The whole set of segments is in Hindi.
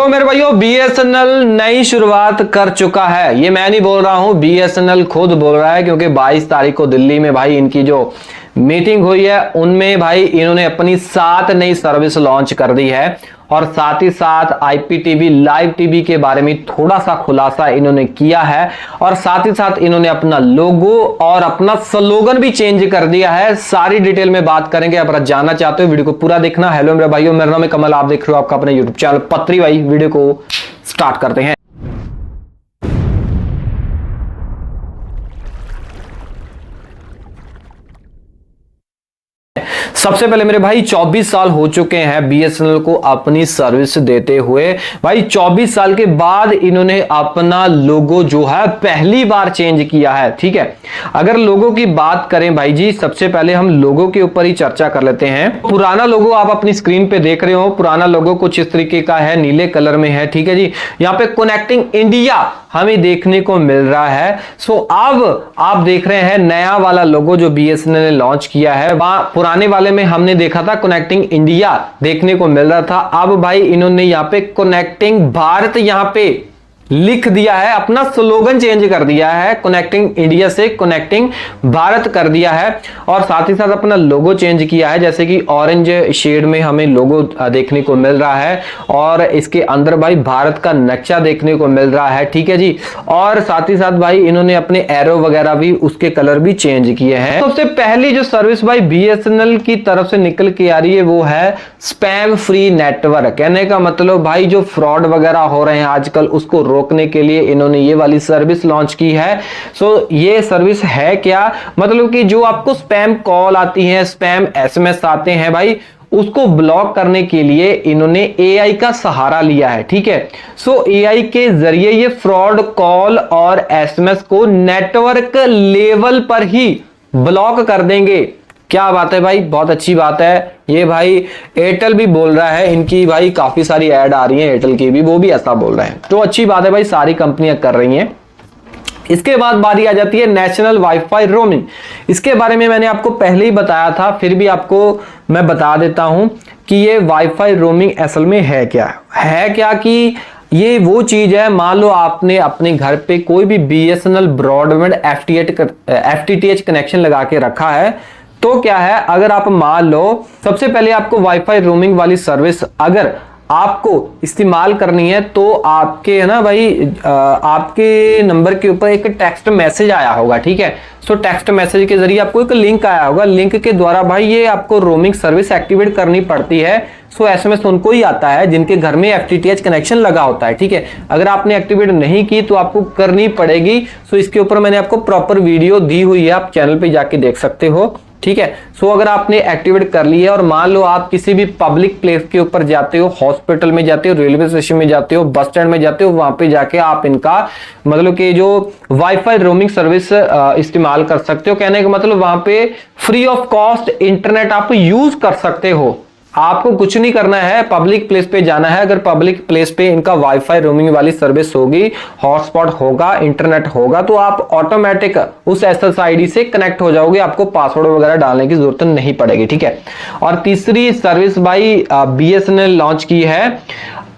तो मेरे भाइयों बीएसएनएल नई शुरुआत कर चुका है। ये मैं नहीं बोल रहा हूं, बीएसएनएल खुद बोल रहा है, क्योंकि 22 तारीख को दिल्ली में भाई इनकी जो मीटिंग हुई है उनमें भाई इन्होंने अपनी 7 नई सर्विस लॉन्च कर दी है और साथ ही साथ आईपीटीवी लाइव टीवी के बारे में थोड़ा सा खुलासा इन्होंने किया है और साथ ही साथ इन्होंने अपना लोगो और अपना स्लोगन भी चेंज कर दिया है। सारी डिटेल में बात करेंगे। अगर आप जानना चाहते हो वीडियो को पूरा देखना। हेलो मेरे भाइयों, मेरा नाम है कमल, आप देख रहे हो आपका अपना यूट्यूब चैनल पत्री भाई। वीडियो को स्टार्ट करते हैं। सबसे पहले मेरे भाई 24 साल हो चुके हैं बीएसएनएल को अपनी सर्विस देते हुए। भाई 24 साल के बाद इन्होंने अपना लोगो जो है पहली बार चेंज किया है। ठीक है, अगर लोगो की बात करें भाई जी, सबसे पहले हम लोगो के ऊपर ही चर्चा कर लेते हैं। पुराना लोगो आप अपनी स्क्रीन पे देख रहे हो। पुराना लोगो कुछ इस तरीके का है, नीले कलर में है। ठीक है जी, यहाँ पे कनेक्टिंग इंडिया हमें देखने को मिल रहा है। सो अब आप देख रहे हैं नया वाला लोगो जो बीएसएनएल ने लॉन्च किया है। वहां पुराने वाले में हमने देखा था कनेक्टिंग इंडिया देखने को मिल रहा था। अब भाई इन्होंने यहाँ पे कनेक्टिंग भारत यहाँ पे लिख दिया है, अपना स्लोगन चेंज कर दिया है, कनेक्टिंग इंडिया से कनेक्टिंग भारत कर दिया है और साथ ही साथ अपना लोगो चेंज किया है। जैसे कि ऑरेंज शेड में हमें लोगो देखने को मिल रहा है और इसके अंदर भाई भारत का नक्शा देखने को मिल रहा है। ठीक है जी, और साथ ही साथ भाई इन्होंने अपने एरो वगैरह भी उसके कलर भी चेंज किए हैं। सबसे पहली जो सर्विस भाई बीएसएनएल की तरफ से निकल के आ रही है वो है स्पैम फ्री नेटवर्क। कहने का मतलब भाई जो फ्रॉड वगैरह हो रहे हैं आजकल उसको रोकने के लिए इन्होंने ये वाली सर्विस लॉन्च की है। सो ये सर्विस है क्या, मतलब कि जो आपको स्पैम कॉल आती है, स्पैम एसएमएस आते हैं भाई, उसको ब्लॉक करने के लिए इन्होंने एआई का सहारा लिया है। ठीक है, सो एआई के जरिए ये फ्रॉड कॉल और एसएमएस को नेटवर्क लेवल पर ही ब्लॉक कर देंगे। क्या बात है भाई, बहुत अच्छी बात है। ये भाई एयरटेल भी बोल रहा है, इनकी भाई काफी सारी ऐड आ रही है एयरटेल की भी, वो भी ऐसा बोल रहे हैं। तो अच्छी बात है भाई, सारी कंपनियां कर रही हैं। इसके बाद बारी आ जाती है नेशनल वाईफाई रोमिंग। इसके बारे में मैंने आपको पहले ही बताया था, फिर भी आपको मैं बता देता हूं कि ये वाईफाई रोमिंग असल में है क्या कि ये वो चीज है, मान लो आपने अपने घर पे कोई भी बीएसएनएल ब्रॉडबैंड एफटीटीएच कनेक्शन लगा के रखा है, तो क्या है, अगर आप मान लो सबसे पहले आपको वाईफाई रोमिंग वाली सर्विस अगर आपको इस्तेमाल करनी है तो आपके है ना भाई आपके नंबर के ऊपर एक टेक्स्ट मैसेज आया होगा। ठीक है, सो टेक्स्ट मैसेज के जरिए आपको एक लिंक आया होगा, लिंक के द्वारा भाई ये आपको रोमिंग सर्विस एक्टिवेट करनी पड़ती है। सो एसएमएस उनको ही आता है जिनके घर में एफटीटीएच कनेक्शन लगा होता है। ठीक है, अगर आपने एक्टिवेट नहीं की तो आपको करनी पड़ेगी। सो इसके ऊपर मैंने आपको प्रॉपर वीडियो दी हुई है, आप चैनल पे जाके देख सकते हो। ठीक है, सो अगर आपने एक्टिवेट कर ली है और मान लो आप किसी भी पब्लिक प्लेस के ऊपर जाते हो, हॉस्पिटल में जाते हो, रेलवे स्टेशन में जाते हो, बस स्टैंड में जाते हो, वहां पे जाके आप इनका मतलब कि जो वाईफाई रोमिंग सर्विस इस्तेमाल कर सकते हो। कहने का मतलब वहां पे फ्री ऑफ कॉस्ट इंटरनेट आप यूज कर सकते हो। आपको कुछ नहीं करना है, पब्लिक प्लेस पे जाना है। अगर पब्लिक प्लेस पे इनका वाईफाई रोमिंग वाली सर्विस होगी, हॉटस्पॉट होगा, इंटरनेट होगा, तो आप ऑटोमेटिक उस एसएसआईडी से कनेक्ट हो जाओगे, आपको पासवर्ड वगैरह डालने की जरूरत नहीं पड़ेगी। ठीक है, और तीसरी सर्विस भाई बीएसएनएल लॉन्च की है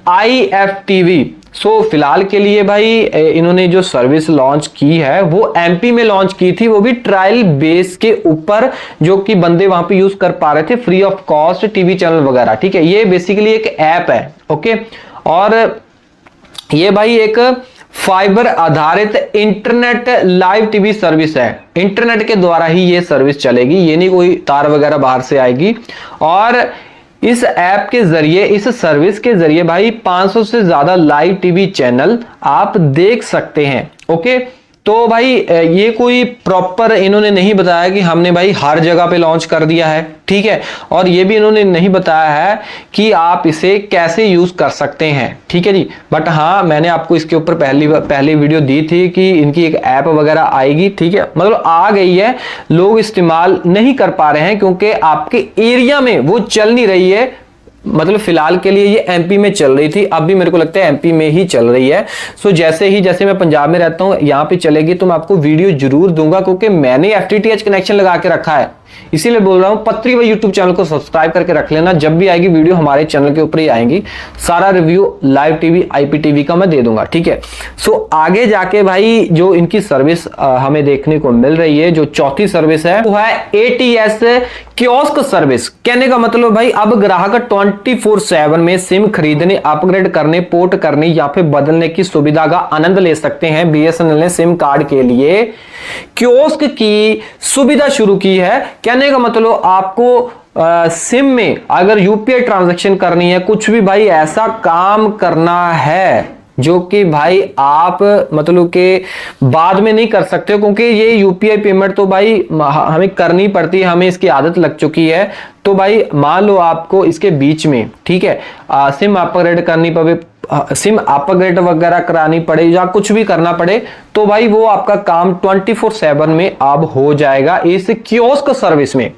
आईएफटीवी। सो फिलहाल के लिए भाई इन्होंने जो सर्विस लॉन्च की है वो एमपी में लॉन्च की थी, वो भी ट्रायल बेस के ऊपर, जो कि बंदे वहां पे यूज कर पा रहे थे free of cost TV channel वगैरह। ठीक है, ये बेसिकली एक ऐप है। ओके, और ये भाई एक फाइबर आधारित इंटरनेट लाइव टीवी सर्विस है। इंटरनेट के द्वारा ही ये सर्विस चलेगी, ये नहीं कोई तार वगैरह बाहर से आएगी। और इस ऐप के जरिए, इस सर्विस के जरिए भाई 500 से ज्यादा लाइव टीवी चैनल आप देख सकते हैं। ओके, तो भाई ये कोई प्रॉपर इन्होंने नहीं बताया कि हमने भाई हर जगह पे लॉन्च कर दिया है। ठीक है, और ये भी इन्होंने नहीं बताया है कि आप इसे कैसे यूज कर सकते हैं। ठीक है जी, बट हाँ मैंने आपको इसके ऊपर पहली वीडियो दी थी कि इनकी एक ऐप वगैरह आएगी। ठीक है, मतलब आ गई है, लोग इस्तेमाल नहीं कर पा रहे हैं क्योंकि आपके एरिया में वो चल नहीं रही है। मतलब फिलहाल के लिए ये एमपी में चल रही थी, अब भी मेरे को लगता है एमपी में ही चल रही है। सो जैसे मैं पंजाब में रहता हूं, यहाँ पे चलेगी तो मैं आपको वीडियो जरूर दूंगा, क्योंकि मैंने एफटीटीएच कनेक्शन लगा के रखा है। इसीलिए बोल रहा हूं पत्री भाई यूट्यूब चैनल को सब्सक्राइब करके रख लेना, जब भी आएगी वीडियो हमारे चैनल के ऊपर ही आएंगी, सारा रिव्यू लाइव टीवी आईपीटीवी का मैं दे दूंगा, ठीक है। सो आगे जाके भाई जो इनकी सर्विस हमें देखने को मिल रही है, जो चौथी सर्विस है वो है एटीएस कियोस्क सर्विस। कहने का मतलब भाई अब ग्राहक 24/7 में सिम खरीदने, अपग्रेड करने, पोर्ट करने या फिर बदलने की सुविधा का आनंद ले सकते हैं। बीएसएनएल ने सिम कार्ड के लिए कियोस्क की सुविधा शुरू की है। कहने का मतलब आपको सिम में अगर यूपीआई ट्रांजैक्शन करनी है, कुछ भी भाई ऐसा काम करना है जो कि भाई आप मतलब के बाद में नहीं कर सकते, क्योंकि ये यूपीआई पेमेंट तो भाई हमें करनी पड़ती है, हमें इसकी आदत लग चुकी है। तो भाई मान लो आपको इसके बीच में, ठीक है, सिम अपग्रेड करनी पड़े, सिम अपग्रेड वगैरह करानी पड़े या कुछ भी करना पड़े, तो भाई वो आपका काम 24/7 में अब हो जाएगा इस कियोस्क सर्विस में।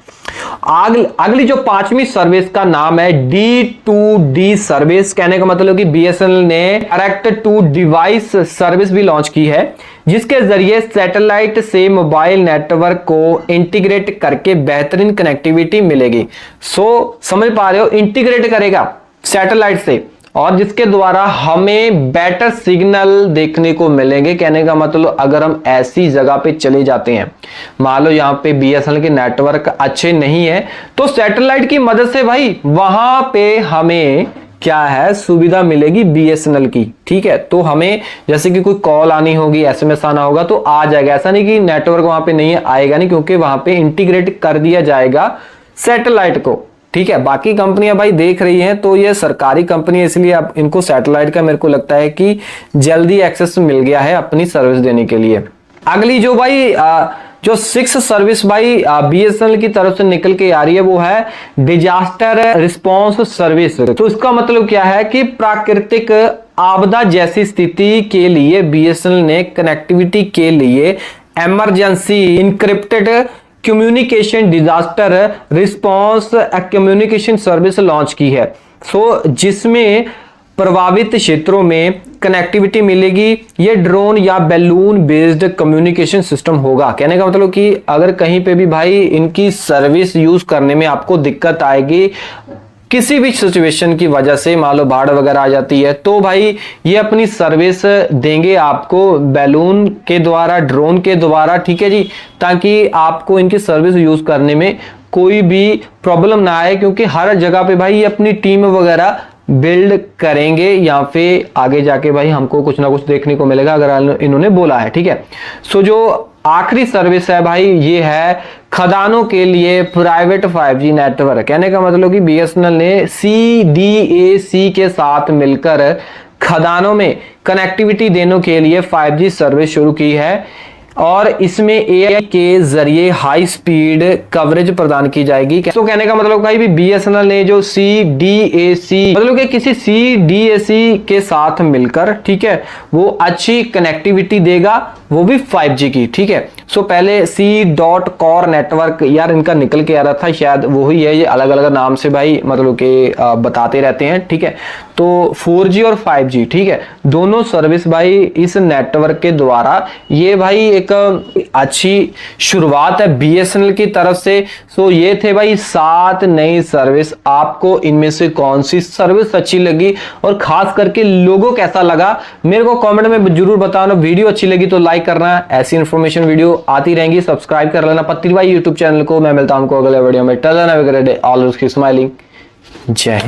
अगली जो पांचवी सर्विस का नाम है D2D सर्विस। कहने का मतलब कि बीएसएनएल ने डायरेक्ट टू डिवाइस सर्विस भी लॉन्च की है, जिसके जरिए सैटेलाइट से मोबाइल नेटवर्क को इंटीग्रेट करके बेहतरीन कनेक्टिविटी मिलेगी। सो समझ पा रहे हो, इंटीग्रेट करेगा सैटेलाइट से और जिसके द्वारा हमें बेटर सिग्नल देखने को मिलेंगे। कहने का मतलब अगर हम ऐसी जगह पे चले जाते हैं, मान लो यहाँ पे बीएसएनएल के नेटवर्क अच्छे नहीं है, तो सैटेलाइट की मदद से भाई वहां पे हमें क्या है सुविधा मिलेगी बीएसएनएल की, ठीक है। तो हमें जैसे कि कोई कॉल आनी होगी, एसएमएस आना होगा तो आ जाएगा, ऐसा नहीं कि नेटवर्क वहां पे नहीं है, आएगा नहीं, क्योंकि वहां पे इंटीग्रेट कर दिया जाएगा सैटेलाइट को, ठीक है। बाकी कंपनियां भाई देख रही हैं, तो ये सरकारी कंपनी है, इसलिए अब इनको सैटेलाइट का मेरे को लगता है कि जल्दी एक्सेस मिल गया है अपनी सर्विस देने के लिए। अगली जो भाई जो 6 सर्विस भाई बीएसएनएल की तरफ से निकल के आ रही है वो है डिजास्टर रिस्पांस सर्विस। तो इसका मतलब क्या है कि प्राकृतिक आपदा जैसी स्थिति के लिए बीएसएनएल ने कनेक्टिविटी के लिए emergency encrypted communication disaster response communication service launch की है। सो जिसमें प्रभावित क्षेत्रों में कनेक्टिविटी मिलेगी। ये ड्रोन या बैलून बेस्ड कम्युनिकेशन सिस्टम होगा। कहने का मतलब कि अगर कहीं पे भी भाई इनकी सर्विस यूज करने में आपको दिक्कत आएगी, किसी भी सिचुएशन की वजह से, मान लो बाढ़ वगैरह आ जाती है, तो भाई ये अपनी सर्विस देंगे आपको बैलून के द्वारा, ड्रोन के द्वारा, ठीक है जी, ताकि आपको इनकी सर्विस यूज करने में कोई भी प्रॉब्लम ना आए, क्योंकि हर जगह पे भाई ये अपनी टीम वगैरह बिल्ड करेंगे या फिर आगे जाके भाई हमको कुछ ना कुछ देखने को मिलेगा अगर इन्होंने बोला है, ठीक है। सो जो आखिरी सर्विस है भाई ये है खदानों के लिए प्राइवेट 5G नेटवर्क। कहने का मतलब कि बीएसएनएल ने CDAC के साथ मिलकर खदानों में कनेक्टिविटी देने के लिए 5G सर्विस शुरू की है और इसमें AI के जरिए हाई स्पीड कवरेज प्रदान की जाएगी। तो कहने का मतलब भाई भी बीएसएनएल ने जो CDAC मतलब कि किसी CDAC के साथ मिलकर, ठीक है, वो अच्छी कनेक्टिविटी देगा, वो भी 5G की, ठीक है। सो पहले C.Core नेटवर्क यार इनका निकल के आ रहा था, शायद वो ही है, ये अलग अलग नाम से भाई मतलब कि बताते रहते हैं, ठीक है। तो 4G और 5G, ठीक है, दोनों सर्विस भाई इस नेटवर्क के द्वारा, ये भाई एक अच्छी शुरुआत है बीएसएनएल की तरफ से। सो ये थे भाई 7 नई सर्विस। आपको इनमें से कौन सी सर्विस अच्छी लगी और खास करके लोगो कैसा लगा मेरे को कमेंट में जरूर बताना। वीडियो अच्छी लगी तो लाइक करना, ऐसी इंफॉर्मेशन वीडियो आती रहेंगी, सब्सक्राइब कर लेना पत्ती भाई यूट्यूब चैनल को। मैं मिलता हूं आपको अगले वीडियो में। Till then have a great day, always keep smiling. जय हिंद।